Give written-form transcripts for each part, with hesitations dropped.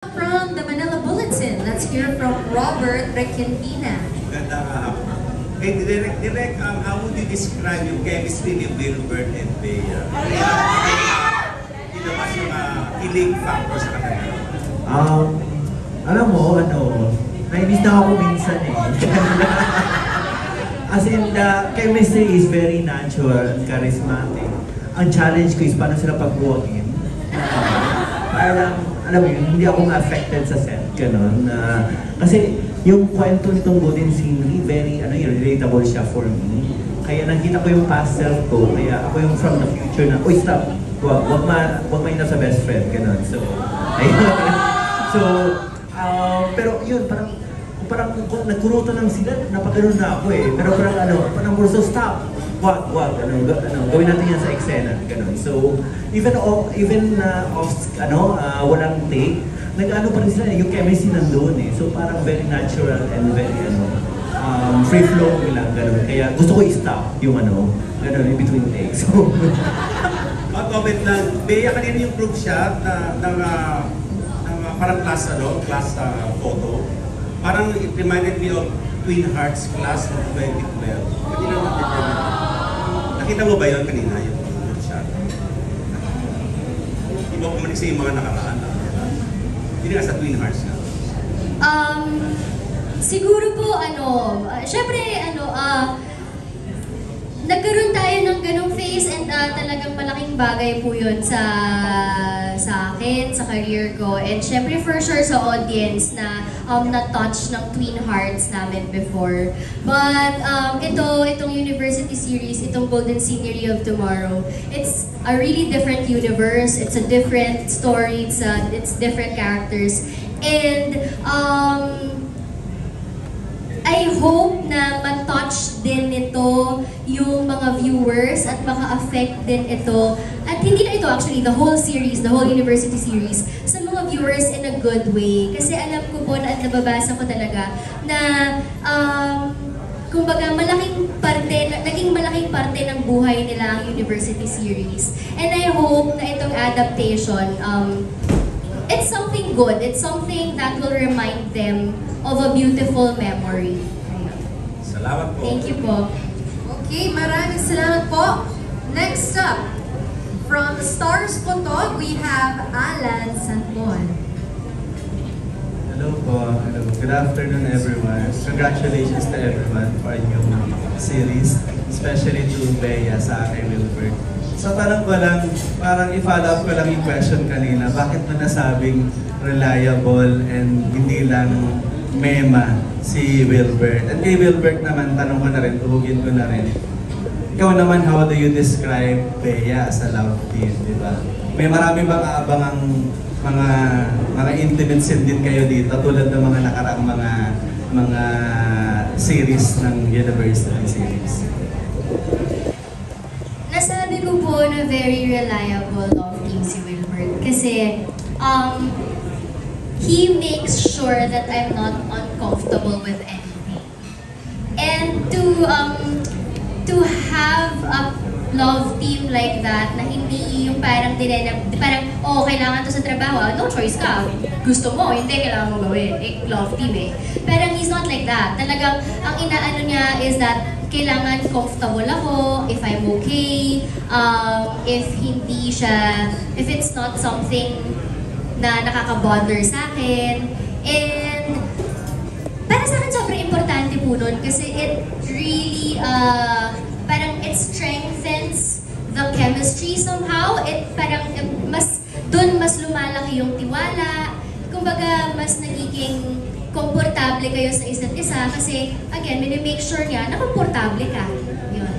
From the Manila Bulletin, let's hear from Robert Requentina. Magandang hapon. Hey, Direk, how would you describe yung chemistry ni Wilbert and Bea? Ito ba yung killing factor sa kanila? Alam mo, nainis na ako minsan eh. As in, the chemistry is very natural and charismatic. Ang challenge ko is paano sila pag-walk-in. Parang, alam mo yun, hindi ako ma-affected sa set, gano'n. Kasi yung kwento nitong Golden Scenery, very, relatable siya for me. Kaya nakita ko yung past self ko, kaya ako yung from the future na, uy, stop! Wag mainap sa best friend, gano'n. So, ayun. So, pero yun, parang kung nagkuruto lang sila, napagano'n na ako eh. Pero parang so stop! Wag, gawin natin yan sa eksena, gano'n. So, even off, walang take, nag-ano pa rin sila, yung chemistry nandun eh. So, parang very natural and very, free flow lang, gano'n. Kaya gusto ko i-stop yung gano'n, in between takes. So, Comment lang, Bea, kanina yung group shot ng parang class photo. Parang it reminded me of Twin Hearts class of 2012. Kanina nakita mo ba yun kanina, yung group shot? Iba ko manig sa yung mga nakaraan. Hindi nga sa Twin Hearts na. Siguro po, syempre, nagkaroon tayo ng ganong phase and talagang malaking bagay po yun sa akin, sa career ko. And syempre for sure sa audience na na-touch ng Twin Hearts namin before. But itong University series, itong Golden Scenery of Tomorrow, it's a really different universe. It's a different story. It's different characters. And I hope na ma-touch din nito yung mga viewers at maka-affect din ito. At hindi na ito actually, the whole series, the whole University series, sa mga viewers in a good way. Kasi alam ko po na at nababasa ko talaga na kumbaga naging malaking parte ng buhay nila ang University series. And I hope na itong adaptation, it's something good. It's something that will remind them of a beautiful memory. Salamat po. Thank you po. Okay, maraming salamat po. Next up, from Stars Potog, we have Alan Sanbon. hello po. Hello. Good afternoon everyone. Congratulations to everyone for your series, especially to Bea sa kay Wilbert. So tanong ko lang, parang i-follow up ko lang yung question kanina, bakit mo nasabing reliable and hindi lang mema si Wilbert? At kay Wilbert naman, tanong ko na rin, tuhugin ko na rin. Ikaw naman, how do you describe Bea as a love team, di ba? May marami bang aabangang mga intimate scene din kayo dito, tulad ng mga nakaraang mga series ng University series? Nasabi ko po na very reliable love team si Wilbert. Kasi, he makes sure that I'm not uncomfortable with anything. And to have a love team like that, na hindi yung parang kailangan to sa trabaho, no choice ka. Gusto mo, hindi kailangan mo gawin. Love team eh. Parang he's not like that. Talagang, ang inaano niya is that kailangan comfortable ako, if I'm okay, if it's not something na nakaka-bother sa akin. And para sa akin sobrang importante po nun kasi it really, parang it strengthens the chemistry somehow. Mas lumalaki yung tiwala. Kumbaga, mas nagiging komportable kayo sa isa't isa kasi, again, make sure niya na komportable ka. Yun.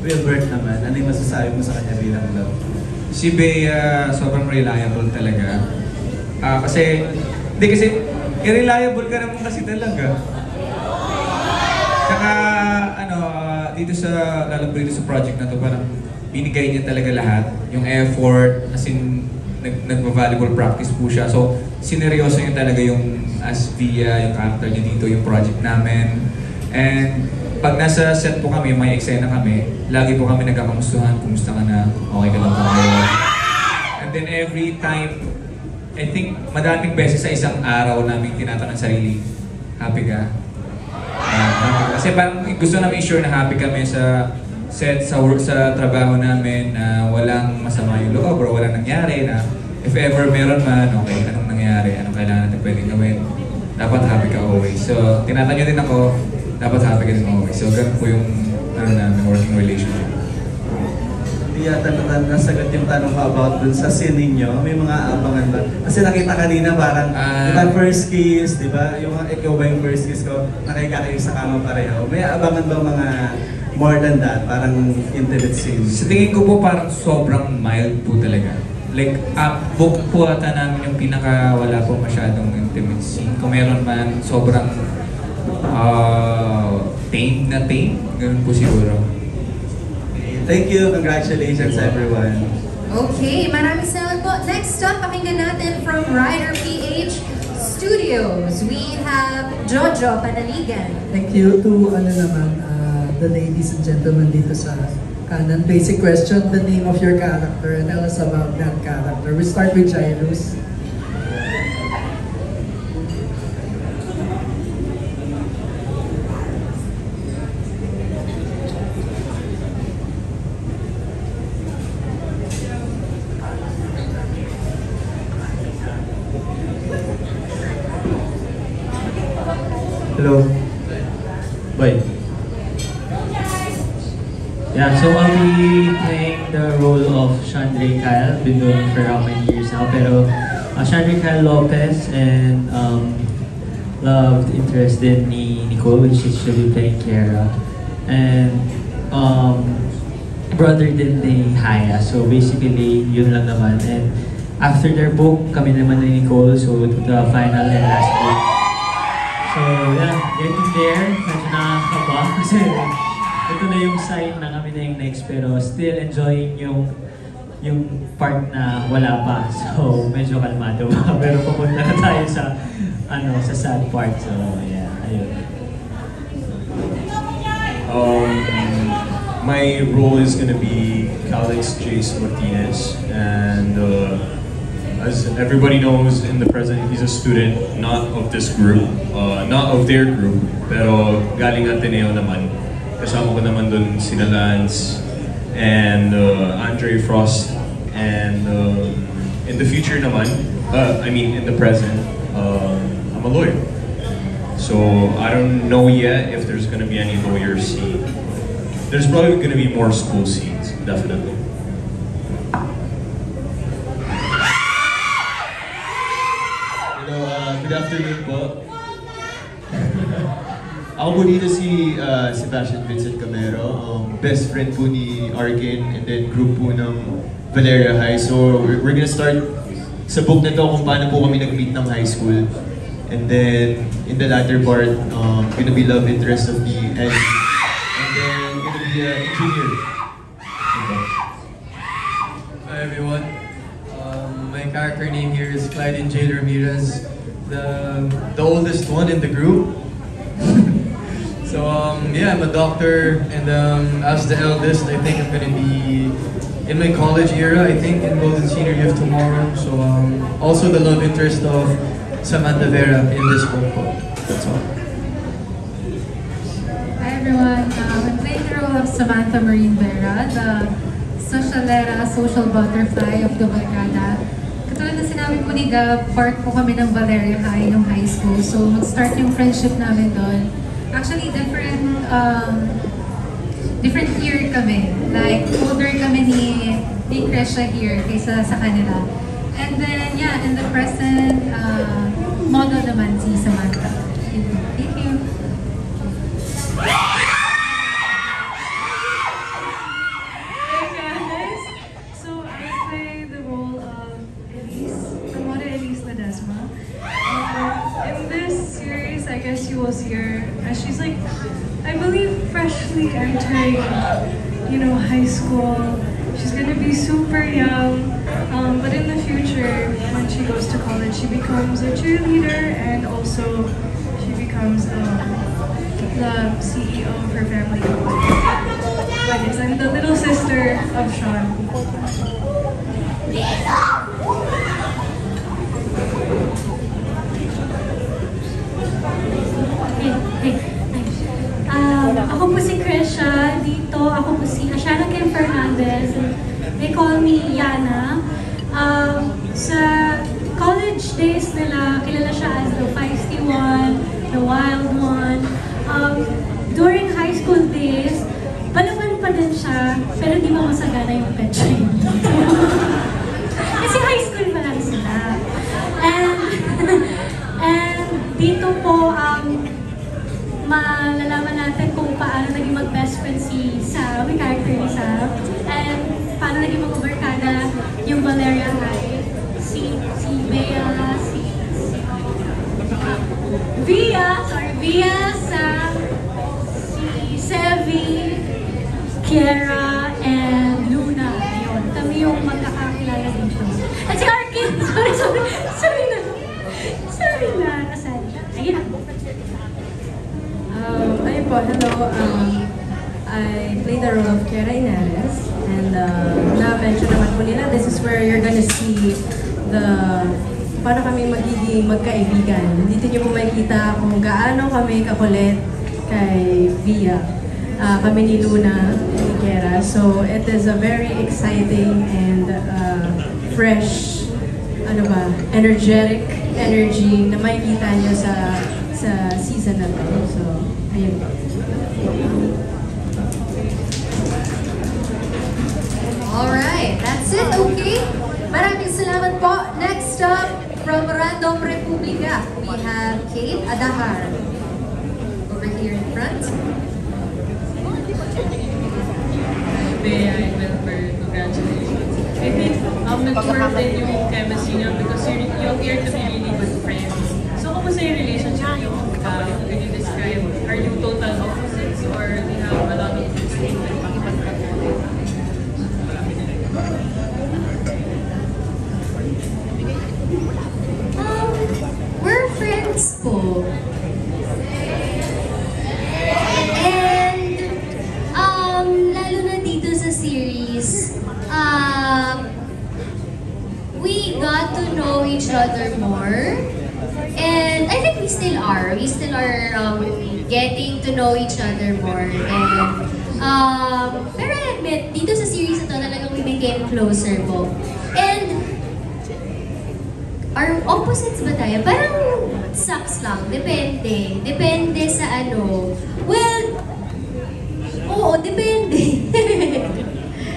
Wilbert naman, ano yung masasabi mo sa kanya bilang love? Si Bea, sobrang reliable talaga. Kasi reliable ka naman kasi talaga. Tsaka, lalo dito sa project na to, parang binigay niya talaga lahat. Yung effort, as in, nagpa-valuable practice po siya. So, sineryoso niya talaga yung as Bea, yung character niya dito, yung project namin. And pag nasa set po kami, may eksena kami, lagi po kami nagkakamustuhan, kumusta ka na, okay ka lang ba kayo? And then every time I think madaming beses sa isang araw namin tinatanong sarili, happy ka? Happy ka? Kasi parang gusto namin i-sure na happy kami sa set, sa work, sa trabaho namin, na walang masama yung loob or walang nangyari, na if ever meron man, okay, anong nangyari, anong kailangan natin pwedeng gawin, dapat happy ka always. So, tinatanong din ako, dapat happy ka din always. So, ganun po yung namin, working relationship. Hindi yata nasagot yung tanong ko about dun sa scene ninyo. May mga abangan ba? Kasi nakita kanina parang, di ba first kiss, di ba? Yung ikaw ba yung first kiss ko, nakika kayo sa kama pareho. May abangan ba mga more than that? Parang intimate scenes? Sa tingin ko po parang sobrang mild po talaga. Like, book po ata namin yung pinaka wala po masyadong intimate scene. Kung meron man, sobrang tame na tame. Ganun po siguro. Thank you. Congratulations, everyone. Okay, maraming salamat po. Next up, pakinggan natin from Rider PH Studios. We have Jojo Panaligan. Thank you to the ladies and gentlemen dito sa kanan. Basic question, the name of your character and tell us about that character. We start with Jairus. Hello. Bye. Yeah, so I'll be playing the role of Chandre Kyle. Been doing it for how many years now? Pero Chandre Kyle Lopez and love interest din ni Nicole, which is she'll be playing Kiara. And brother din ni Haya. So basically, yun lang naman. And after their book, kami naman ni Nicole. So the final and last book. So yeah, getting there, medyo nakakaba kasi ito na yung sign na kami na yung next, pero still enjoying yung part na wala pa. So medyo kalmado pa, pero papunta na tayo sa sa sad part. So yeah, ayun. My role is gonna be Calix Jace Martinez, and as everybody knows, in the present, he's a student, not of this group, not of their group, pero galing Ateneo naman. Kasama ko naman dun sina Lance and Andre Frost, and in the future naman, in the present, I'm a lawyer. So I don't know yet if there's gonna be any lawyer scene. There's probably gonna be more school scenes, definitely. Good afternoon po. Ako po dito si Sebastian Vincent Camero, best friend po ni Arkin and then group po ng Valeria High. So we're gonna start sa book na to kung paano po kami nag-meet ng high school. And then in the latter part, gonna be love interest of the Ed. And then gonna be a engineer. Hi everyone. My character name here is Clyden J. Ramirez. The oldest one in the group. So yeah, I'm a doctor, and as the eldest, I think I'm gonna be in my college era. I think in Golden Senior Youth tomorrow. So also the love interest of Samantha Vera in this book. That's all. Hi everyone. I'm playing the role of Samantha Marine Vera, the social butterfly of the Barkada. Katulad na sinabi po ni Gab, part po kami ng Valeria High nung high school. So mag-start yung friendship namin doon. Actually, different year kami. Like, older kami ni Kresha here kaysa sa kanila. And then, yeah, in the present, model naman si Samantha. Thank you. Hey guys! So, I play the role of Elise Ledesma. In this series, I guess you will see her as she's like, I believe, freshly entering, high school. She's gonna be super young, but in the future, when she goes to college, she becomes a cheerleader and also she becomes the CEO of her family company. But yes, I'm the little sister of Sean. ako po si Ashana Kim Fernandez. They call me Yana. Sa college days nila, kilala siya as the feisty one, the wild one. During high school days, palawan pa din siya, pero di mo masagana yung pet train. Kasi high school pa lang sila. And dito po, malalaman natin kung paano naging mag-best friend si Sam, yung character ni Sam, and paano naging mag-barkada yung Valeria High, si Bea, Via, Sam, si Sevi, Kiera, and Luna. Yun, kami yung magkakakilala dito. At si Arkin, sorry na, nasaan siya. Ayun na. Ayun po, hello. I play the role of Kiera Inares, and na-mention naman po nila, this is where you're gonna see paano kami magiging magkaibigan. Dito niyo po makikita kung gaano kami kakulit kay Via. Kami ni Luna, ni Kiera. So, it is a very exciting and fresh, energetic energy na makikita niyo sa season na to. So, ayun. Alright, that's it, okay? Maraming salamat po. Next up, from Random Republica, we have Kate Adahar. Over here in front. Bea and Wilbur, congratulations. I think nag-work din yung chemistry niya because you appear to be really good friends. So, kumusta yung relationship niyo? Can you describe, are you total opposites or do you have a lot of things in We're friends po. And, lalo na dito sa series, we got to know each other more. And I think we still are. We still are getting to know each other more. And, pero I admit, dito sa series ito, talagang we became closer po. And, our opposites ba tayo? Parang sucks lang. Depende. Depende sa ano. Well, oo, depende.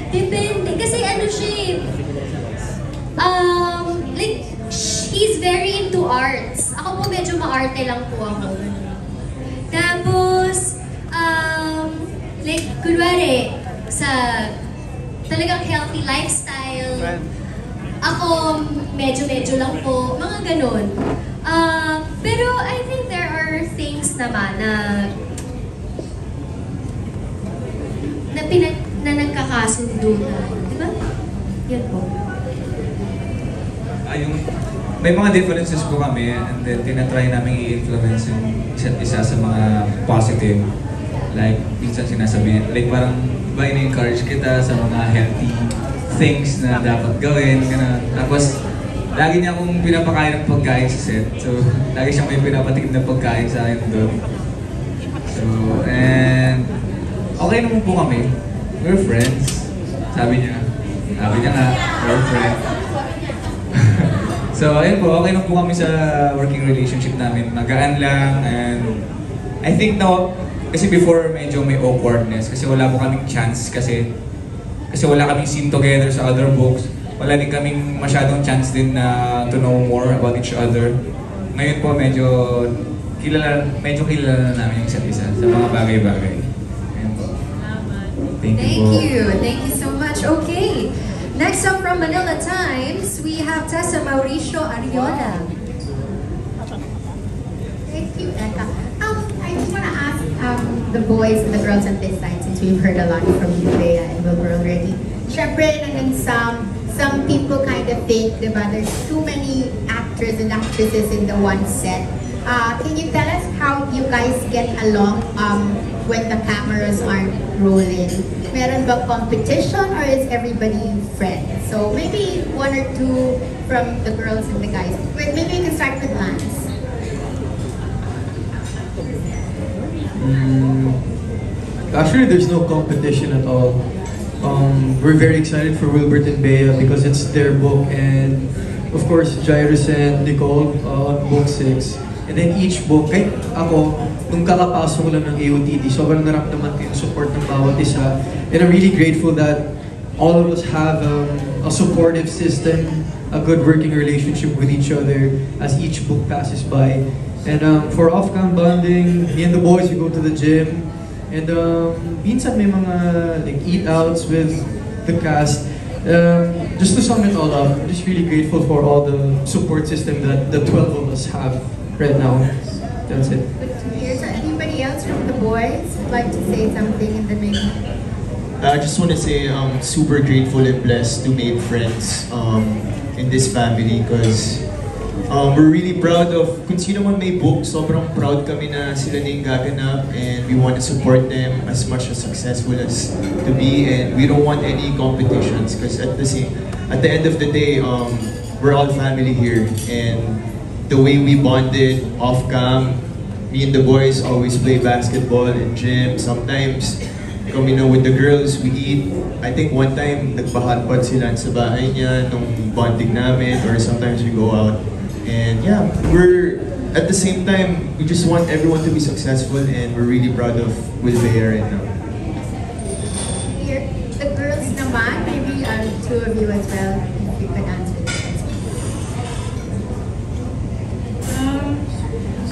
Depende. Kasi ano siya like, he's very into arts. Ako po medyo maarte lang po ako. Tapos, like, kunwari, sa talagang healthy lifestyle, ako, medyo lang po, mga ganun. Pero I think there are things naman na nagkakasundo na, di ba? Yun po. May mga differences po kami and then tinatry namin i-influence yung isa't isa sa mga positive. Like, minsan sinasabihin, like parang ba in-encourage kita sa mga healthy things na dapat gawin, gano'n. Tapos, lagi niya akong pinapakain ng pagkain sa set. So, lagi siyang may pinapatikim ng pagkain sa akin doon. So, and okay naman po kami. We're friends. Sabi niya nga, we're friends. So, ayun po, okay naman po kami sa working relationship namin. Magaan lang and I think now, kasi before medyo may awkwardness kasi wala po kaming chance kasi wala kaming scene together sa other books. Wala din kaming masyadong chance din na to know more about each other. Ngayon po medyo kilala na namin yung isa't isa sa mga bagay-bagay. Ayun po. Thank you. Thank you so much. Okay. Next up from Manila Times, we have Tessa Mauricio Ariola. Thank you, Eka. I just want to ask the boys and the girls on this side, since we've heard a lot from you, Bea and Wilbur already. Syempre, and some people kind of think, diba, there's too many actors and actresses in the one set. Can you tell us how you guys get along when the cameras aren't rolling? Meron ba competition or is everybody friends? So maybe one or two from the girls and the guys. Maybe you can start with Lance. Actually, there's no competition at all. We're very excited for Wilbert and Bea because it's their book, and of course, Jairus and Nicole on book 6. And then each book, kahit ako, nung kakapasok ko lang ng AOTD, sobrang naramdaman ko yung support ng bawat isa. And I'm really grateful that all of us have a supportive system, a good working relationship with each other as each book passes by. And for off-cam bonding, me and the boys, we go to the gym. And minsan may mga like eat-outs with the cast. Just to sum it all up, I'm just really grateful for all the support system that the 12 of us have right now. That's it. Good to hear. So anybody else from the boys would like to say something in the name? I just want to say I'm super grateful and blessed to make friends in this family because we're really proud of kung sino man may book, sobrang proud kami na sila na yung gaganap and we want to support them as much as successful as to be, and we don't want any competitions because at the end of the day, we're all family here, and the way we bonded off cam, me and the boys always play basketball in gym. Sometimes kami with the girls, we eat. I think one time nagpa-hotpot sila sa bahay niya nung bonding namin, or sometimes we go out. And yeah, we're at the same time, we just want everyone to be successful, and we're really proud of Will Bea right now. Here, the girls naman, maybe two of you as well, if you can answer this.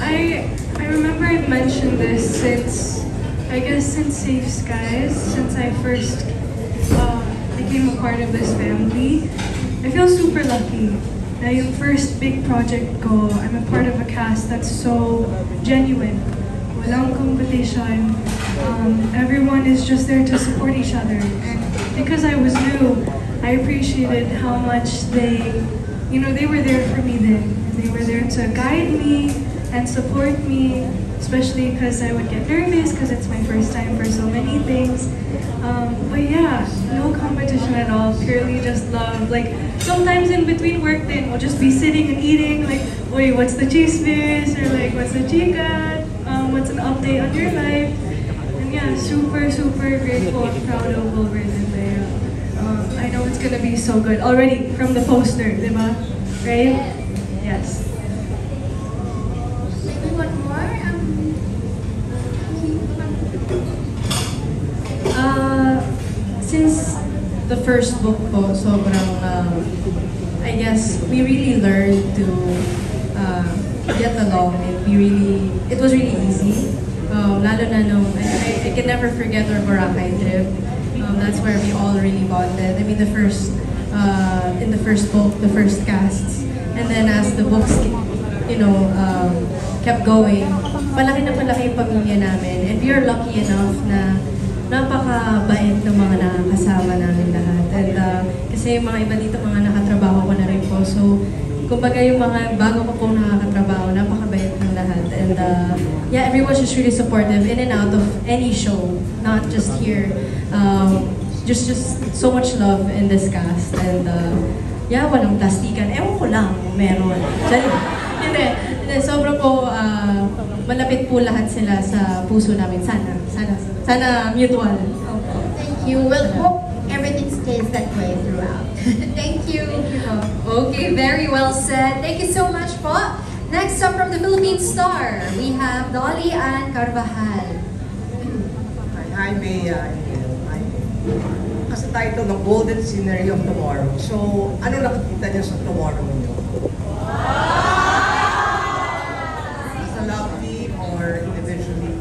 I remember I've mentioned this since Safe Skies, since I first became a part of this family. I feel super lucky. Na yung first big project ko, I'm a part of a cast that's so genuine. Walang competition. Everyone is just there to support each other. And because I was new, I appreciated how much they were there for me then. They were there to guide me and support me, especially because I would get nervous because it's my first time for so many things. But yeah, no competition at all, purely just love. Like, sometimes in between work then, we'll just be sitting and eating, like, wait, what's the chismis? Or like, what's the chika? What's an update on your life? And yeah, super, super grateful and proud of Wilbert and Bea. I know it's gonna be so good. Already from the poster, diba? Right? Yes. Maybe one more? Since the first book po, sobrang, I guess, we really learned to get along. It was really easy. Lalo na nung, I can never forget our Boracay trip. That's where we all really bonded. I mean, in the first book, the first casts. And then as the books, kept going, palaki na palaki yung pamilya namin. And we are lucky enough na napakabait ng mga nakakasama namin lahat. And kasi yung mga iba dito, mga nakatrabaho ko na rin po. So, kumbaga yung mga bago ko pong nakakatrabaho, napakabait ng lahat. And yeah, everyone's just really supportive in and out of any show, not just here. Just so much love in this cast. And yeah, walang plastikan. Ewan ko lang, meron. Hindi, sobra po, malapit po lahat sila sa puso namin. Sana mutual. Thank you. We'll hope everything stays that way throughout. Thank you. Okay, very well said. Thank you so much po. Next up from the Philippine Star, we have Dolly Ann Carvajal. Hi, Bea. Kasi title ng Golden Scenery of Tomorrow. So, ano nakikita niyo sa tomorrow niyo? Sa love team or individually?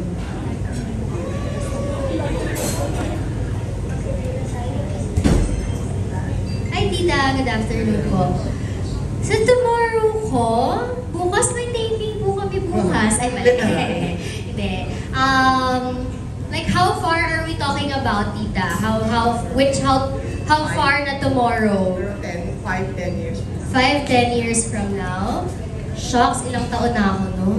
Hi, Tita. Good afternoon po. Sa tomorrow ko, bukas may taping po kami bukas. Ay, mali. Hindi. Like, how far are we talking about, Tita? How far na tomorrow? 5-10 years. 5-10 years from now? Shocks, ilang taon na ako, no?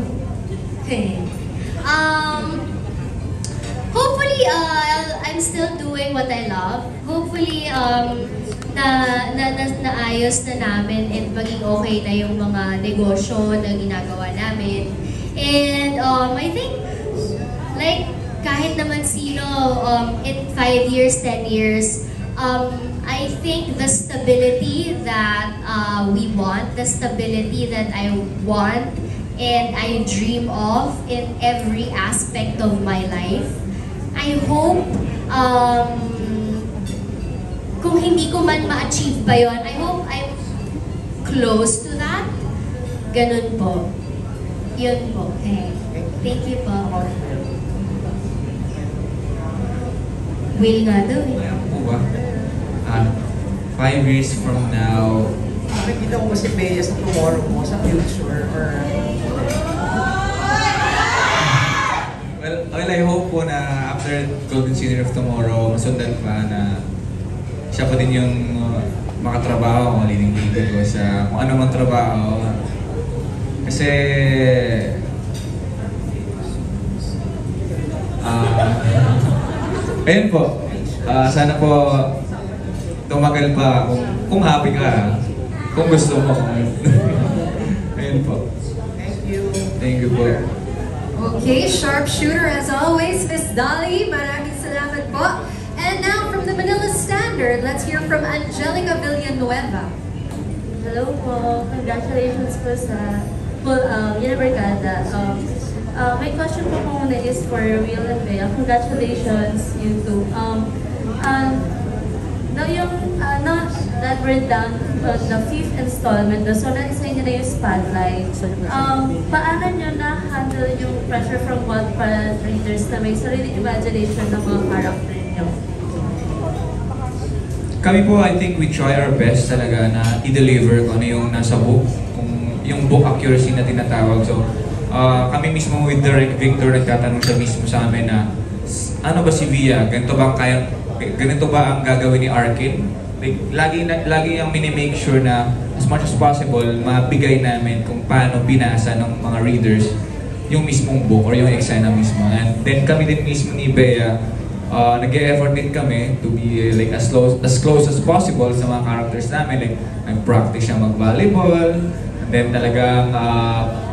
Hopefully, I'm still doing what I love. Hopefully, naayos na namin and maging okay na yung mga negosyo na ginagawa namin. And I think, like, kahit naman sino in 5 years, 10 years, I think the stability that we want, the stability that I want and I dream of in every aspect of my life, I hope kung hindi ko man ma-achieve pa yon, I hope I'm close to that. Ganun po. Yun po. Okay. Thank you po. Will nga daw eh. Ayan po ba? 5 years from now, Nakikita mo ba si Bea sa tomorrow mo, sa future, or... well, I hope po na after Golden Senior of Tomorrow, masundan pa na siya pa din yung makatrabaho ko, liling-liling ko sa kung ano mang trabaho. Kasi ayun po, sana po tumagal pa kung happy ka, kung gusto mo. Ayun po. Thank you. Thank you po. Okay, sharpshooter as always, Miss Dolly. Maraming salamat po. And now from the Manila Standard, let's hear from Angelica Villanueva. Hello po. Congratulations po sa Univercada. My question po muna is for Will and Bea. Congratulations, you two. Now yung, that we're down on the 5th installment, so na-isa nyo na yung spotlight. Paano nyo na-handle yung pressure from Wattpad readers na may sariling imagination ng mga character nyo? Kami po, I think we try our best talaga na i-deliver kung ano yung nasa book, kung yung book accuracy na tinatawag. So, kami mismo with Direct Victor, nagtatanong siya mismo sa amin na ano ba si Via? Ganito ba ang gagawin ni Arkin? Like, lagi yung minimake sure na as much as possible, mabigay namin kung paano binasa ng mga readers yung mismong book or yung eksena mismo. And then kami din mismo ni Bea, nag-e-effort din kami to be like as close as possible sa mga characters namin. Like, nag-practice siya mag-volleyball, and then talagang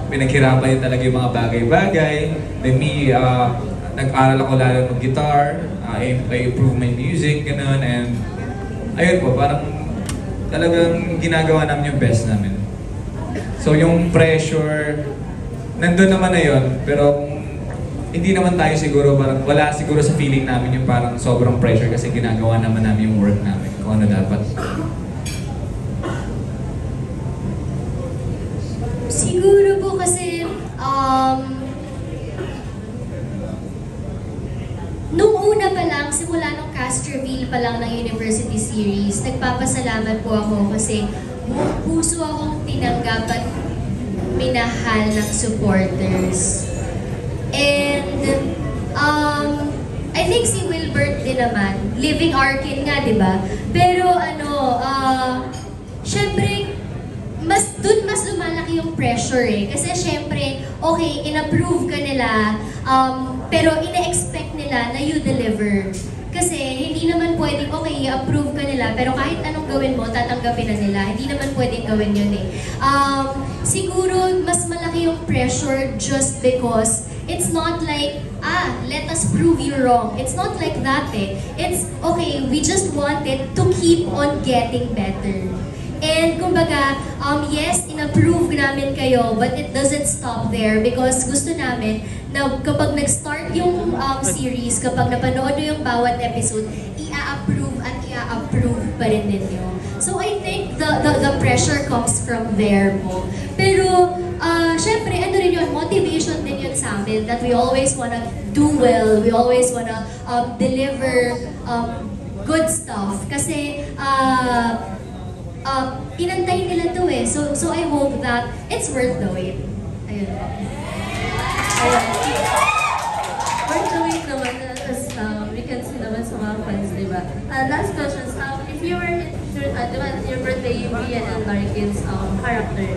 pinaghirapan din talaga yung mga bagay-bagay. Then me, nag-aral ako lalo mag-guitar, I improve my music, gano'n, and ayun po, parang talagang ginagawa namin yung best namin. So yung pressure, nandun naman na yun, pero hindi naman tayo siguro, parang wala siguro sa feeling namin yung parang sobrang pressure kasi ginagawa naman namin yung work namin, kung ano dapat. Siguro po kasi, nung una pa lang, simula nung cast reveal pa lang ng University Series, nagpapasalamat po ako kasi buong puso akong tinanggap at minahal ng supporters. And I think si Wilbert din naman, living Arkin nga, di ba? Pero syempre, mas lumalaki yung pressure eh. Kasi syempre, okay, in-approve ka nila, pero ina-expect nila na you deliver. Kasi hindi naman pwedeng, okay, i-approve ka nila, pero kahit anong gawin mo, tatanggapin na nila. Hindi naman pwedeng gawin yun eh. Siguro, mas malaki yung pressure just because it's not like, let us prove you wrong. It's not like that eh. It's, okay, we just wanted to keep on getting better. And kumbaga, yes, in-approve namin kayo, but it doesn't stop there because gusto namin na kapag nag-start yung series, kapag napanood nyo yung bawat episode, i-approve at i-approve pa rin ninyo. So I think the pressure comes from there po. Pero, syempre, ano rin yun, motivation din yun sa amin that we always wanna do well, we always wanna deliver good stuff. Kasi, inantay nila to eh. So I hope that it's worth the wait. Ayun po. Worth the wait naman, as we can see naman sa mga fans, di ba? Last question, if you were your birthday, yung Ian and Larkin's character,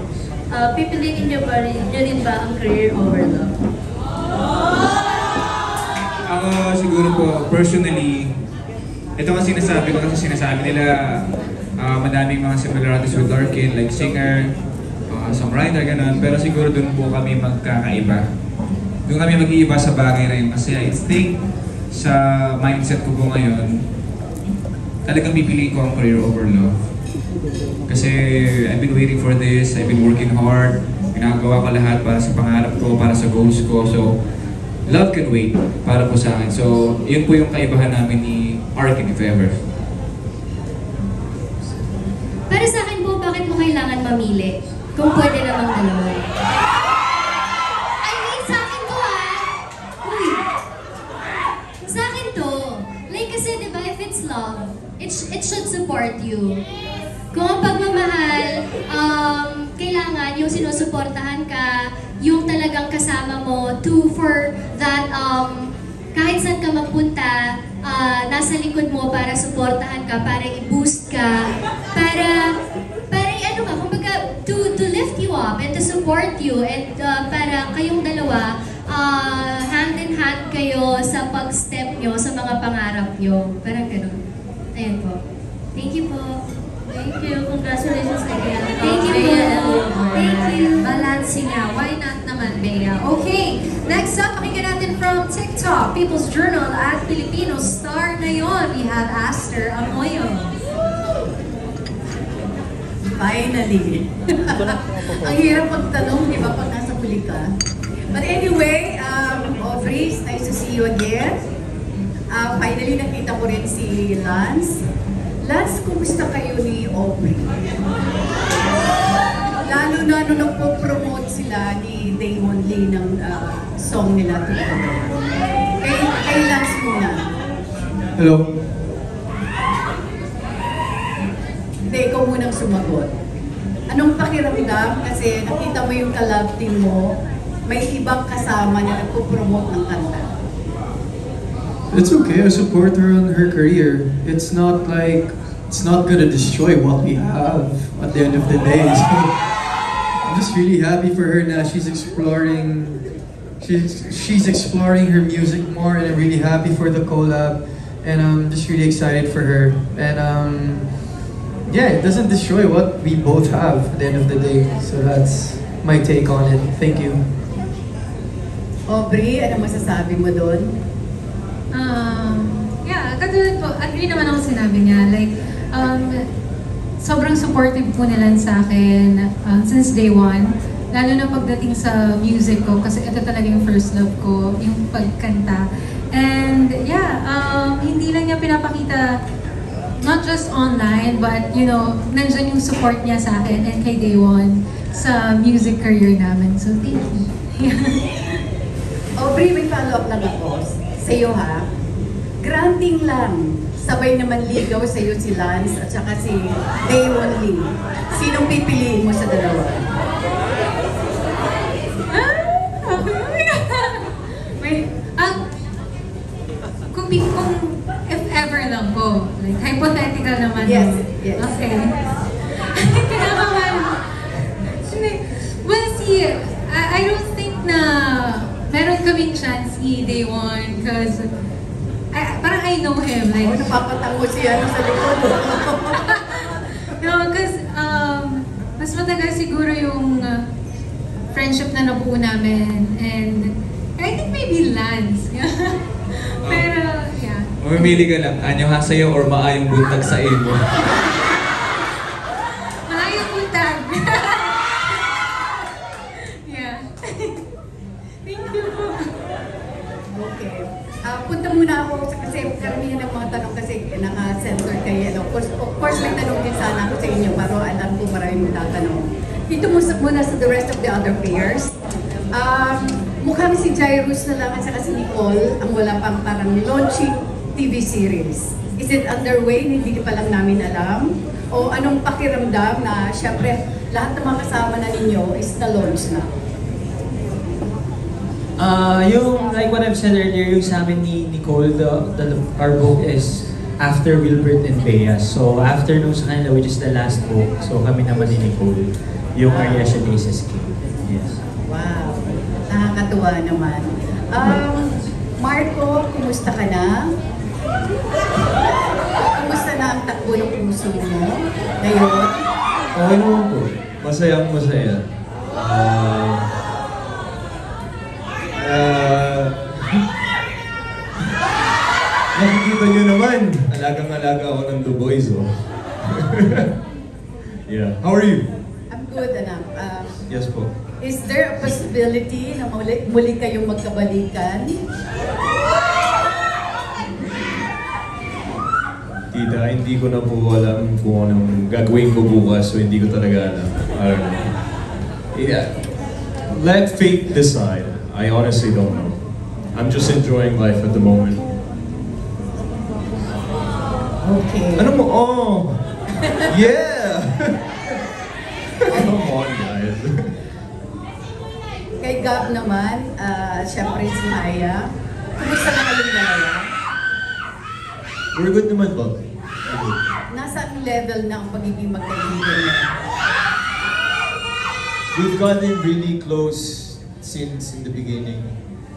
pipiliin nyo rin ba ang career over love? Ako siguro po, personally, ito ang sinasabi ko kasi sinasabi nila madaming mga similarities with Larkin, like singer, songwriter, gano'n. Pero siguro dun po kami magkakaiba. doon kami mag-iiba sa bagay na yun. Kasi I think sa mindset ko po ngayon, talagang pipiliin ko ang career over love. Kasi I've been waiting for this, I've been working hard, ginagawa ko lahat para sa pangarap ko, para sa goals ko. So, love can wait para po sa akin. So, yun po yung kaibahan namin ni Arkin, if ever. Para sa akin po, bakit mo kailangan mamili? Kung pwede namang dalawa. I mean, sa akin to Uy! Sa akin to. Like kasi, di ba, if it's love, it should support you. Kung ang pagmamahal, kailangan yung sinusuportahan ka, yung talagang kasama mo for that, kahit saan ka magpunta, nasa likod mo para suportahan ka, para i-boost ka, para ano ka, kumbaga, to lift you up and to support you, and para kayong dalawa, hand in hand kayo sa pag-step nyo sa mga pangarap nyo. Parang ganun. Ayan po. Thank you po. Thank you. Congratulations again. Thank you po. Thank you. Balancing nga. Why not naman, Bea? Okay. Next up, pakinggan natin from TikTok, People's Journal at Filipino Star ngayon. We have Aster Amoyo. Finally. Ang hirap magtanong, di ba, pag nasa huli ka. But anyway, Aubrey, it's nice to see you again. Finally, nakita ko rin si Lance. Lance, kumusta kayo ni Aubrey? Lalo na nung nagpo-promote sila ni Damon Lee ng song nila together. Kay Lance muna. Hello. Hindi, ikaw munang sumagot. Anong pakiramdam? Kasi nakita mo yung ka-love team mo, may ibang kasama na nagpo-promote ng kanta. It's okay. I support her on her career. It's not gonna destroy what we have at the end of the day. So I'm just really happy for her now. She's exploring her music more, and I'm really happy for the collab. And I'm just really excited for her. And yeah, it doesn't destroy what we both have at the end of the day. So that's my take on it. Thank you. Aubrey, ano masasabi mo doon? Yeah, katulad po, agree naman ako sinabi niya. Like, sobrang supportive po nila sa akin since day one. Lalo na pagdating sa music ko, kasi ito talaga yung first love ko, yung pagkanta. And yeah, hindi lang niya pinapakita, not just online, but you know, nandyan yung support niya sa akin and kay Day One sa music career namin. So, thank you. Aubrey, may follow-up lang ako. Sa'yo ha. Granting lang, sabay naman ligaw sa'yo si Lance at saka si Daewon Lee. Sinong pipiliin mo sa dalawa? Kung if ever lang po, like hypothetical naman. Yes, yes. Okay. Well, see, I don't think na meron kaming chance si Day One because parang I know him. Like, napapatango siya sa likod. No, because mas matagal siguro yung friendship na nabuo namin, and I think maybe Lance. Pero, yeah. Mamimili ka lang, anyong sa'yo or maayong buntag sa imo? Maayong buntag. Yeah. Thank you. Okay. Punta muna ako kasi karamihan ng mga tanong kasi naka-censor kayo. Of course, may tanong din sana ako sa inyo pero alam ko maraming magtatanong. Dito muna sa the rest of the other players. Mukhang si Jairus na lang at saka si Nicole ang wala pang parang launching TV series. Is it underway? Hindi pa lang namin alam. O anong pakiramdam na syempre lahat ng mga kasama na ninyo is na-launch na? Yung like what I've said earlier, yung sa amin ni Nicole, our book is after Wilbert and Bea. So after nung sa kanila, which is the last book, so kami naman ni Nicole, yung Arya Shanice's King. Yes. Wow. Nakakatuwa naman. Marco, kumusta ka na? Kumusta na ang takbo ng puso mo ngayon? Okay naman po. Masayang masaya. nag-aalaga ako ng The Boys, oh. Yeah. How are you? I'm good, anak. Yes po. Is there a possibility na muli kayong magkabalikan? Tita, hindi ko na po alam kung anong gagawin ko bukas, so hindi ko talaga alam. I don't know. Yeah. Let fate decide. I honestly don't know. I'm just enjoying life at the moment. Okay. Ano mo? Oh! Yeah! Come on, guys. Kay Gab naman, syempre si Maya. Kumusta na kayong dalawa? We're good naman po. Nasaan level na ang pagiging magkaibigan niya? We've gotten really close since in the beginning.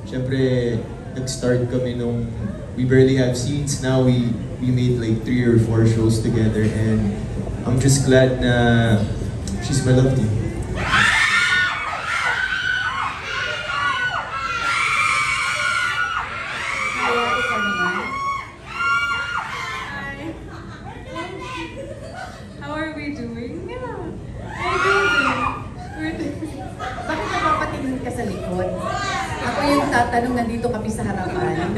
Siyempre, nag-start kami nung we barely have scenes. Now we made like 3 or 4 shows together, and I'm just glad na she's my love team. How are we doing? Yeah. We're doing. Bakit napapatingin ka sa likod? Ako yung tatanong, nandito kami sa harapan.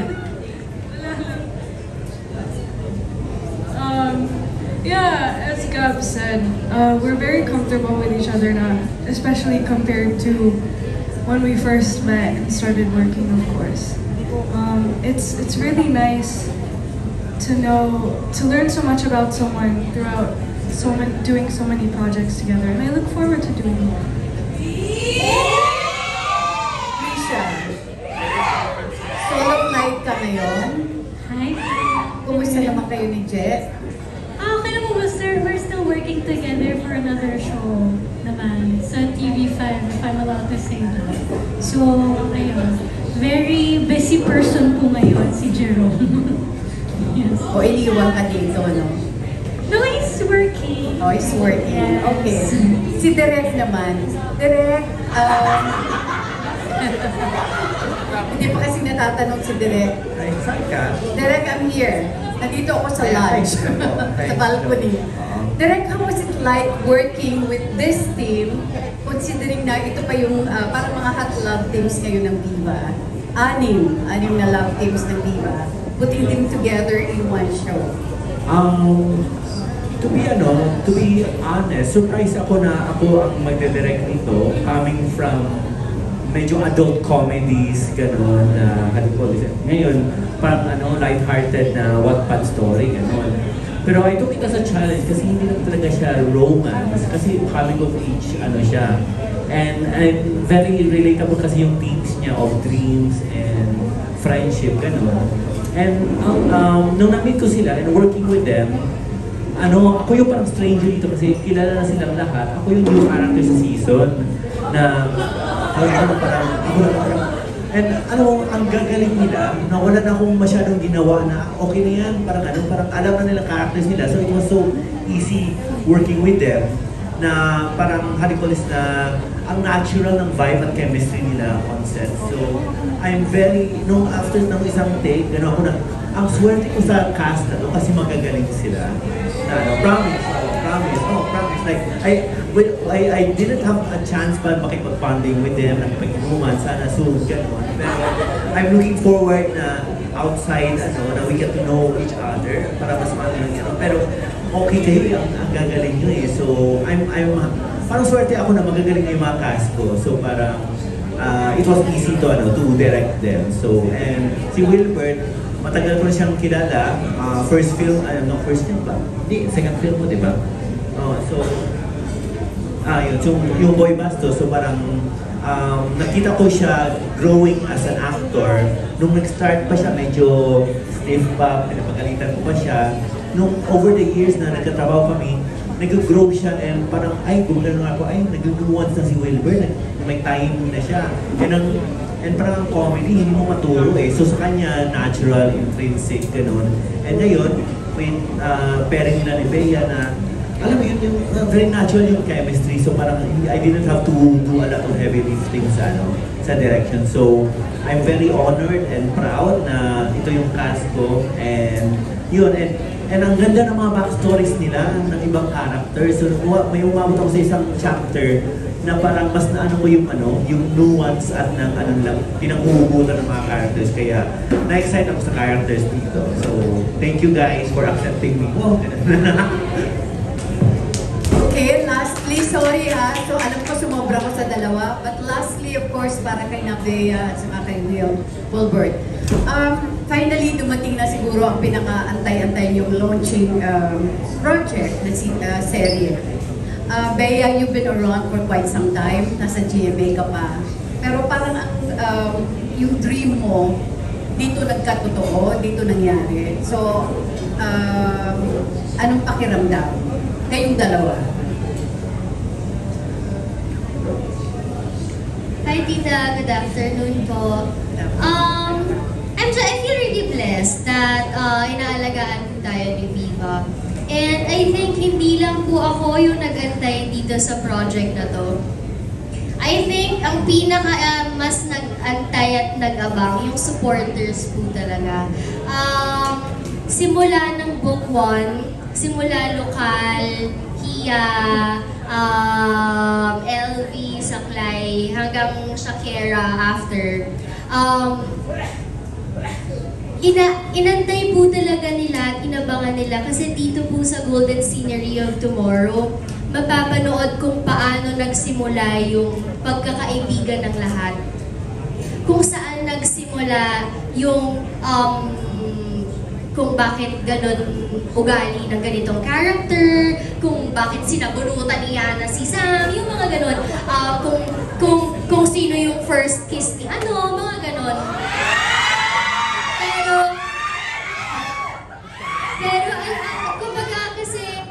Yeah, as Gab said, we're very comfortable with each other now, especially compared to when we first met and started working, of course. It's really nice to learn so much about someone throughout doing so many projects together, and I look forward to doing more. Risha, solo night ka ngayon? Hi. Kumusta naman kayo ni Jet? Okay naman po, sir. We're still working together for another show naman sa TV5, if I'm allowed to say that. So, ayun. Very busy person po ngayon, si Jerome. Yes. O iniwan ka dito, no? No, he's working. Oh, he's working. Yes. Okay. Si Derek naman. Derek, hindi pa kasi natatanong si Derek. Ay, saan ka? Derek, I'm here. Nandito ako sa lodge, sa balcony. Derek, how was it like working with this team, considering na ito pa yung parang mga hot love teams ngayon ng Viva? Anim na love teams ng Viva. Putting them together in one show. To be honest, surprise ako na ako ang magde-direct nito, coming from medyo adult comedies, gano'n, ngayon, parang light-hearted na Wattpad story, gano'n. Pero I took it as a challenge kasi hindi lang talaga siya romance, kasi coming of age, siya. And very relatable kasi yung themes niya of dreams and friendship, gano'n. And nung na-meet ko sila and working with them, ako yung parang stranger dito kasi kilala na silang lahat. Ako yung new character sa season na and ang gagaling nila, na wala na akong masyadong ginawa na okay na yan, parang alam na nila characters nila. So it was so easy working with them na parang halikolis na ang natural ng vibe at chemistry nila on set. So I'm very, after ng isang take, ako na, ang swerte ko sa cast na to kasi magagaling sila. Promise. Like, I didn't have a chance pa makipag-bonding with them, nakipag-inuman, sana soon, gano'n. Pero I'm looking forward na outside, na we get to know each other para mas matalang gano'n. Pero okay kayo, ang gagaling nyo eh. So, parang swerte ako na magagaling na yung mga cast ko. So, parang, it was easy to direct them. So, and si Wilbert, matagal ko na siyang kilala. First film ba? Hindi, second film mo, di ba? Yung Boy Bastos. So parang nakita ko siya growing as an actor. Nung nag-start pa siya, medyo stiff pa, pinapagalitan ko pa siya. Nung over the years na nagkatrabaho kami, nag-grow siya and parang, gumagano nga ako, nag-nuance na si Wilbur, may time na siya. And parang ang comedy, hindi mo maturo eh. So sa kanya, natural, intrinsic, gano'n. And ngayon, with pairing nila ni Bea na, alam mo yun, very natural yung chemistry. So parang, I didn't have to do a lot of heavy lifting sa direction. So, I'm very honored and proud na ito yung cast ko. And yun, and And ang ganda ng mga backstories nila ng ibang characters. So may umabot ako sa isang chapter na parang mas na ano ko yung nuance at ng lang, pinanguhugutan ng mga characters. Kaya na-excite ako sa characters dito. So thank you guys for accepting me. Oh. Okay, lastly, sorry ha. So alam ko sumobra ko sa dalawa. But lastly, of course, para kay Nabea at saka kay Wilbert. Finally, dumating na siguro ang pinaka-antay-antay yung launching project na serye. Bea, you've been around for quite some time. Nasa GMA ka pa. Pero parang yung dream mo, dito nagkatotoo, dito nangyari. So, anong pakiramdam? Kayong dalawa. Hi, Tita. Good afternoon po. I feel really blessed that inaalagaan po tayo ni Viva. And I think hindi lang po ako yung nag-antay dito sa project na to. I think ang pinaka mas nag-antay at nag-abang yung supporters po talaga. Simula ng book 1, simula lokal, Hiya, LV, Saklay, hanggang Shakira after. Inantay po talaga nila at inabangan nila kasi dito po sa Golden Scenery of Tomorrow, mapapanood kung paano nagsimula yung pagkakaibigan ng lahat. Kung saan nagsimula yung kung bakit ganun ugali ng ganitong character, kung bakit sinabunutan niya na si Sam, yung mga ganun. Kung sino yung first kiss ni mga ganun. Pero kumbaga kasi,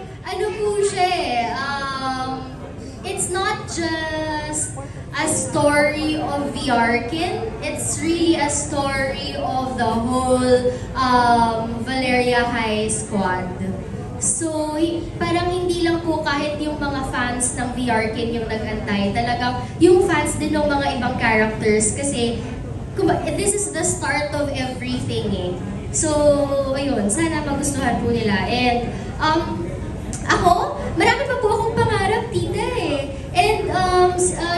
po siya it's not just a story of the Arkin, it's really a story of the whole Valeria High squad. So, parang hindi lang po kahit yung mga fans ng The Arkin yung nag-antay, talagang yung fans din ng mga ibang characters kasi this is the start of everything eh. So, ayun, sana magustuhan po nila. And, ako, marami pa po akong pangarap, tita eh. And,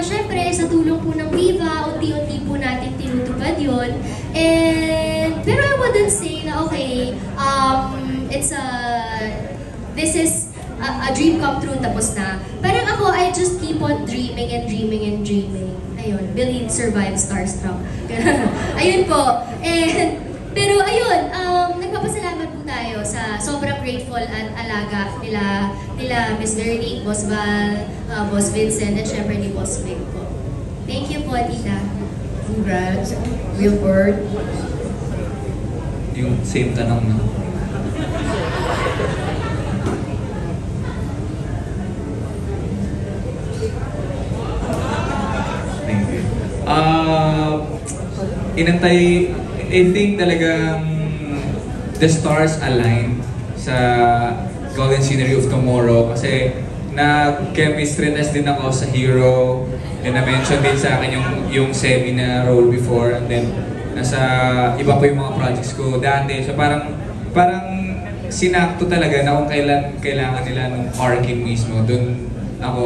syempre, sa tulong po ng Viva, unti-unti po natin tinutupad yun. And, pero I wouldn't say na, okay, this is a dream come true, tapos na. Parang ako, I just keep on dreaming and dreaming and dreaming. Ayun, believe, survive, starstruck. Ayun po. And, pero ayun, nagpapasalamat po tayo sa sobrang grateful at alaga nila Miss Vernie, Boss Val, Boss Vincent, at syempre ni Boss Vic po. Thank you po, Tita. Congrats, Wilbert. Yung same tanong na. Thank you. Inantay, I think talagang the stars align sa Golden Scenery of Tomorrow kasi na-chemistry test din ako sa Hero and na-mention din sa akin yung semi na role before and then nasa iba pa yung mga projects ko dati. So parang sinakto talaga na kung kailan kailangan nila ng Arkin mismo. Doon ako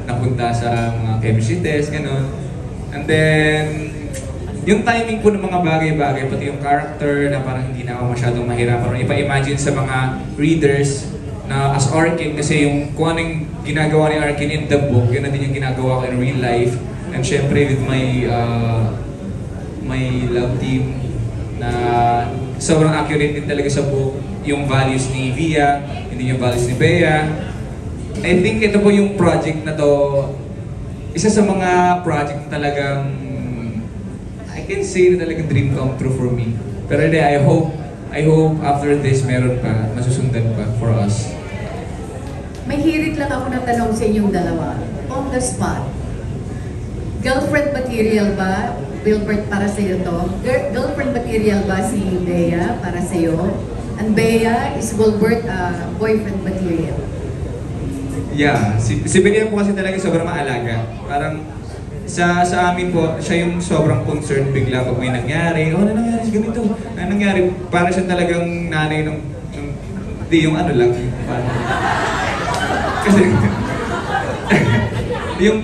napunta sa mga chemistry test, gano'n. And then yung timing po ng mga bagay-bagay, pati yung character na parang hindi na ako masyadong mahirapan. Ipa-imagine sa mga readers na as Arkin, kasi yung kung anong ginagawa ni Arkin in the book, yun na din yung ginagawa ko in real life. And syempre with my love team na sobrang accurate din talaga sa book. Yung values ni Via, hindi yung values ni Bea. I think ito po yung project na to, isa sa mga project na talagang I can say na talagang dream come true for me. Pero hindi, I hope after this meron pa, masusundan pa for us. May hirit lang ako na tanong sa inyong dalawa. On the spot. Girlfriend material ba? Wilbert, para sa iyo to. Girlfriend material ba si Bea para sa iyo? And Bea, is Wilbert boyfriend material? Yeah, si Bea po kasi talaga sobrang maalaga. Parang sa amin po, siya yung sobrang concerned bigla pag may nangyari. Oh, ano nangyari sa ganito? Ano nangyari? Para siya talagang nanay Hindi, yung ano lang, yung parang... Kasi... yung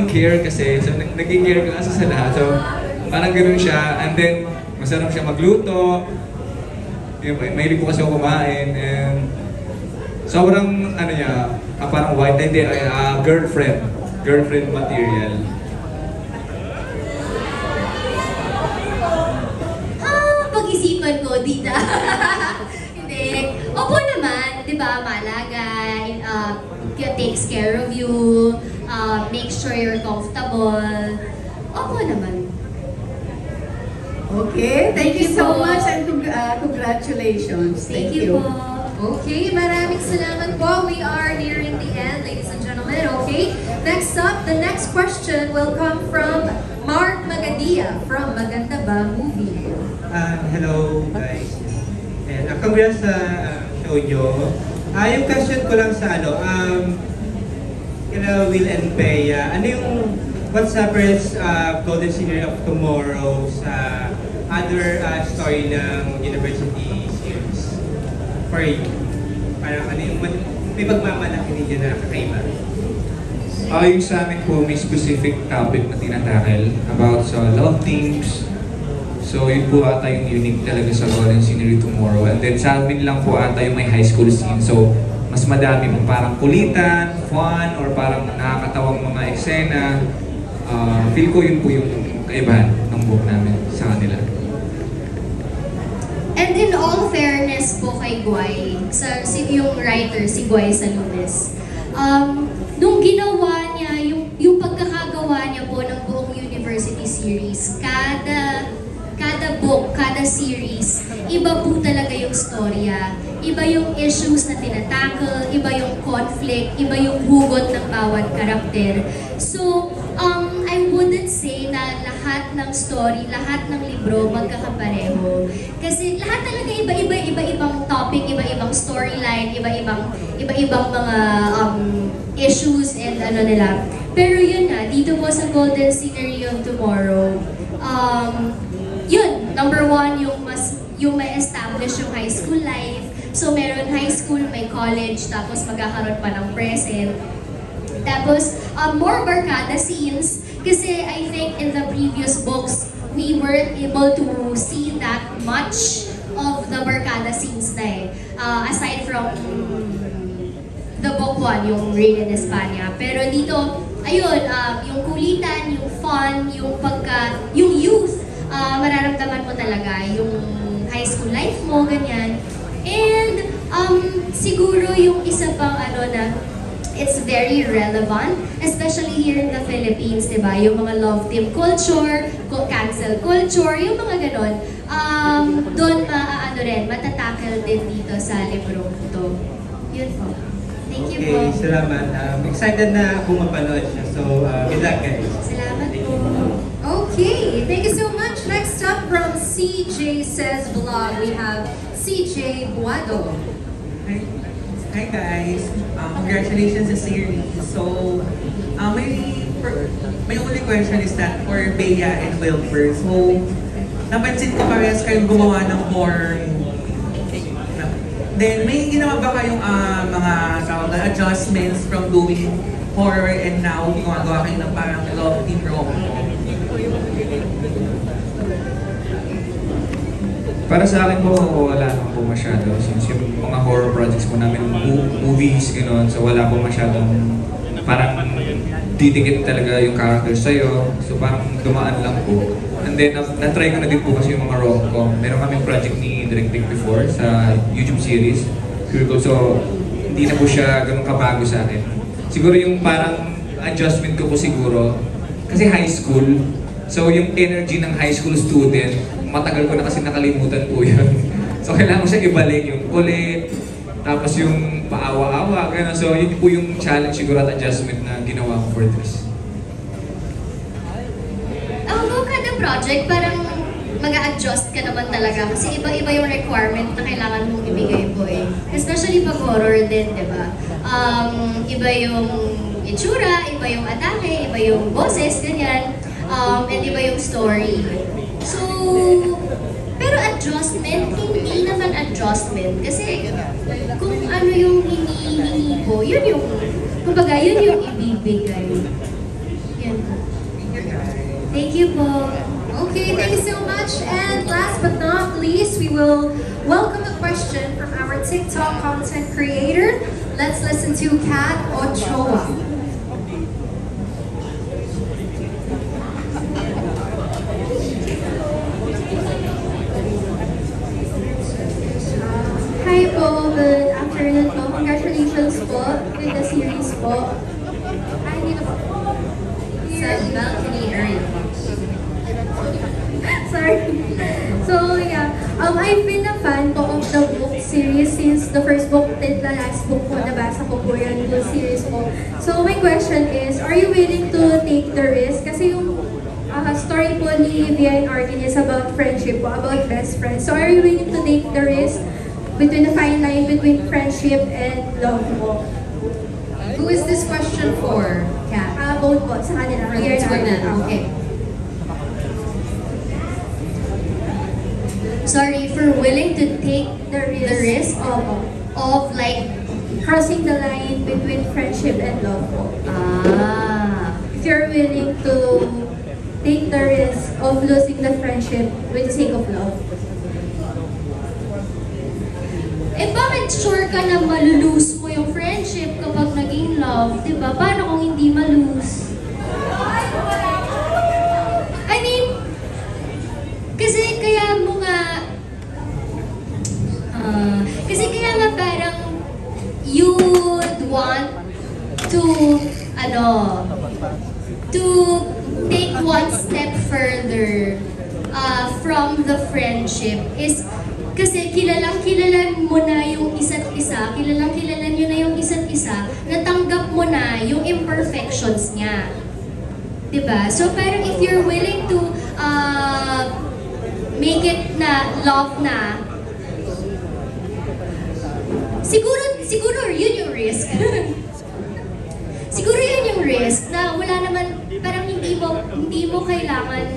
care kasi, so naging-care ka kasi sa lahat. So, parang ganun siya, and then, masarap siya magluto. Mahilig po kasi ako kumain, and sobrang, ano niya, parang white, hindi, girlfriend material. Pag-isipan ko, Dita. Hindi. Opo naman, di ba, malagay, takes care of you, make sure you're comfortable. Opo naman. Okay, thank you so much and congratulations. Thank you po. Okay, maraming salamat po. We are nearing the end, ladies and gentlemen. Okay, next up, the next question will come from Mark Magadia from Maganda Ba Movie. Hello guys. And congrats sa show nyo. Yung question ko lang sa kina Will and Bea, what separates Golden Scenery of Tomorrow sa other story ng University series for you? Parang may pagmamalaki ninyo na kakaiba? Yung sa amin po, may specific topic na tinatakil about sa love themes. So yun po ata yung unique talaga sa Golden Scenery Tomorrow. And then sa amin lang po ata yung may high school scene. So mas madami pong parang kulitan, fun, or parang nakakatawang mga eksena. Feel ko yun po yung kaibahan ng book namin sa kanila. And in all fairness po kay Guay, yung writer, si Guay Salunes, nung ginawa niya, yung pagkakagawa niya po ng buong university series, kada book, kada series, iba po talaga yung storya. Iba yung issues na tinatakle, iba yung conflict, iba yung hugot ng bawat karakter. So, I wouldn't say na lahat ng story, lahat ng libro magkakapareho. Kasi lahat talaga iba-ibang topic, iba-ibang storyline, iba-ibang mga issues and ano nila. Pero yun nga, dito po sa Golden Scenery of Tomorrow, yun, number one, yung may establish yung high school life. So meron high school, may college, tapos magkakaroon pa ng present. Tapos, more barkada scenes, kasi I think in the previous books, we weren't able to see that much of the barkada scenes na eh. Aside from the book 1, yung Rain in España. Pero dito, ayun, yung kulitan, yung fun, yung youth, mararamdaman mo talaga yung high school life mo, ganyan. And siguro yung isa pang na it's very relevant, especially here in the Philippines, diba? Yung mga love team culture, cancel culture, yung mga ganon. Doon matatakil din dito sa libro to. Yun po. Thank you po. Okay, salamat. Excited na akong mapanood siya. So, good luck guys. Salamat po. Okay, thank you so much. Next up from CJ Says Vlog, we have CJ Buado. Hi guys, congratulations sa series. So, my only question is that for Bea and Wilbur, so napansin ko parehas kayong gumawa ng horror. Then, may ginawa ba kayong mga adjustments from doing horror and now gumagawa kayo ng parang love team rom-com? Para sa akin po, wala naman po masyado. Since yung mga horror projects po namin, movies, gano'n, so wala po masyadong parang didikit talaga yung character sa'yo. So parang dumaan lang po. And then, na-try ko na din po kasi yung mga rom-com. Meron kaming project ni Direct Dick before sa YouTube series. So, hindi na po siya ganun kabago sa akin. Siguro yung parang adjustment ko po siguro, kasi high school, so yung energy ng high school student, matagal ko na kasi nakalimutan po yun. So kailangan ko siya ibalik yung kulit, tapos yung paawa-awa, gano'n. So yun po yung challenge siguro at adjustment na ginawa ko for this. Kada project, parang mag-a-adjust ka naman talaga kasi iba-iba yung requirement na kailangan mong ibigay po eh. Especially pag horror din, di ba? Iba yung itsura, iba yung atake, iba yung boses, ganyan. And iba yung story. So, pero adjustment, hindi naman adjustment. Kasi kung ano yung hinihingi ko, yun yung, kumbaga, yun yung ibibigay. Yan po. Thank you po. Okay, thank you so much. And last but not least, we will welcome a question from our TikTok content creator. Let's listen to Kat Ochoa. Hi po, good afternoon po. Congratulations po with the series po. Ay, dito po. Sa balcony area. Sorry. So, yeah. I've been a fan po of the book series since the first book till the last book po. Nabasa ko po yan, yung series po. So, my question is, are you willing to take the risk? Kasi yung story po ni Via and Arkin is about friendship po, about best friends. So, are you willing to take the risk between the fine line between friendship and love po? Who is this question for, Kat? Both po, sa kanila. For the two of them. Okay. Sorry, if you're willing to take the risk of like crossing the line between friendship and love po. If you're willing to take the risk of losing the friendship with the sake of love. Eh bakit sure ka na malulose mo yung friendship kapag naging love? Diba? Paano kung hindi malose? I mean, kasi kaya mo nga, parang you would want to, to take one step further from the friendship is kasi kilalang mo na yung isa't isa, kilala nyo na yung isa't isa, natanggap mo na yung imperfections niya. Diba? So parang if you're willing to make it na love na, siguro yun yung risk. Siguro yun yung risk na wala naman, parang hindi mo kailangan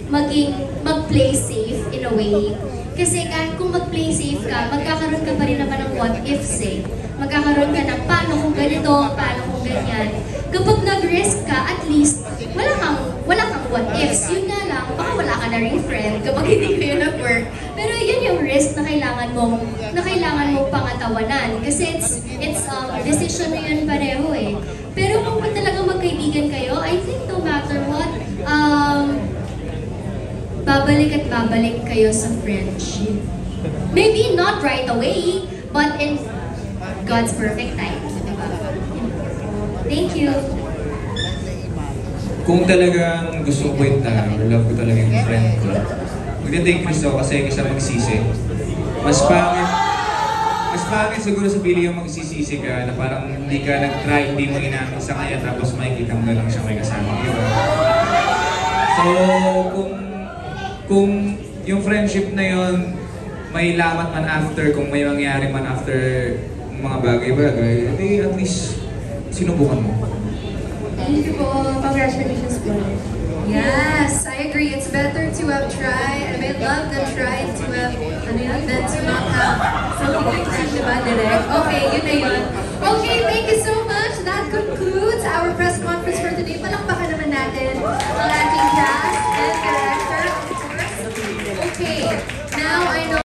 mag-play safe in a way. Kasi kung mag-play safe ka, magkakaroon ka pa rin naman ng what ifs eh. Magkakaroon ka ng paano kung ganito, paano kung ganyan. Kapag nag-risk ka, at least, wala kang what ifs. Yun nga lang, baka wala ka na rin friend kapag hindi kayo nag-work. Pero yun yung risk na kailangan mong pangatawanan. Kasi it's decision na yun pareho eh. Pero kung talagang magkaibigan kayo, I think no matter what, babalik at babalik kayo sa friendship. Maybe not right away, but in God's perfect time. Thank you. Kung talagang gusto ko ita, or love ko talaga yung friend ko, magda-take risk ako kasi siya magsisi. Mas pangit siguro sa pili yung magsisisi ka na parang hindi ka nag-try, hindi mo inamin sa kanya tapos makikita mo na lang siya may kasama. Diba? So, kung yung friendship na yon may lamat man after, kung may mangyari man after mga bagay-bagay, eh at least sinubukan mo. Thank you po. Congratulations po. Yes, I agree. It's better to have tried, and I love than tried to have, than to not have. So, diba, direct? Okay, yun na yun. Okay,